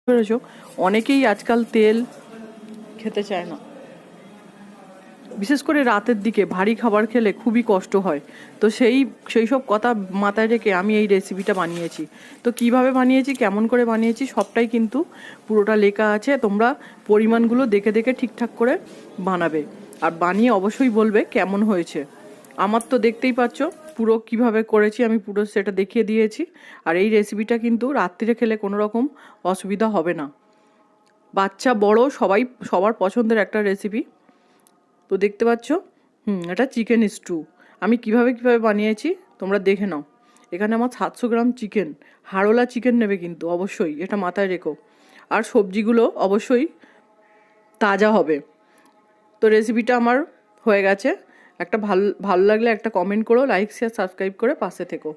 পেরেছো, অনেকেই আজকাল তেল খেতে চায় না, বিশেষ করে রাতের দিকে ভারী খাবার খেলে খুবই কষ্ট হয়। তো সেই সব কথা মাথায় রেখে আমি এই রেসিপিটা বানিয়েছি। তো কিভাবে বানিয়েছি, কেমন করে বানিয়েছি, সবটাই কিন্তু পুরোটা লেখা আছে। তোমরা পরিমাণগুলো দেখে দেখে ঠিকঠাক করে বানাবে, আর বানিয়ে অবশ্যই বলবে কেমন হয়েছে। আমার তো দেখতেই পাচ্ছ পুরো কিভাবে করেছি, আমি পুরো সেটা দেখিয়ে দিয়েছি। আর এই রেসিপিটা কিন্তু রাত্রিরে খেলে কোনো রকম অসুবিধা হবে না, বাচ্চা বড় সবার পছন্দের একটা রেসিপি। তো দেখতে পাচ্ছ, এটা চিকেন স্টু। আমি কিভাবে বানিয়েছি তোমরা দেখে নাও। এখানে আমার 700 গ্রাম চিকেন, হাড়োলা চিকেন নেবে কিন্তু অবশ্যই, এটা মাথায় রেখো। আর সবজিগুলো অবশ্যই তাজা হবে। তো রেসিপিটা আমার হয়ে গেছে। একটা ভালো লাগলে একটা কমেন্ট করো, লাইক শেয়ার সাবস্ক্রাইব করে পাশে থেকো।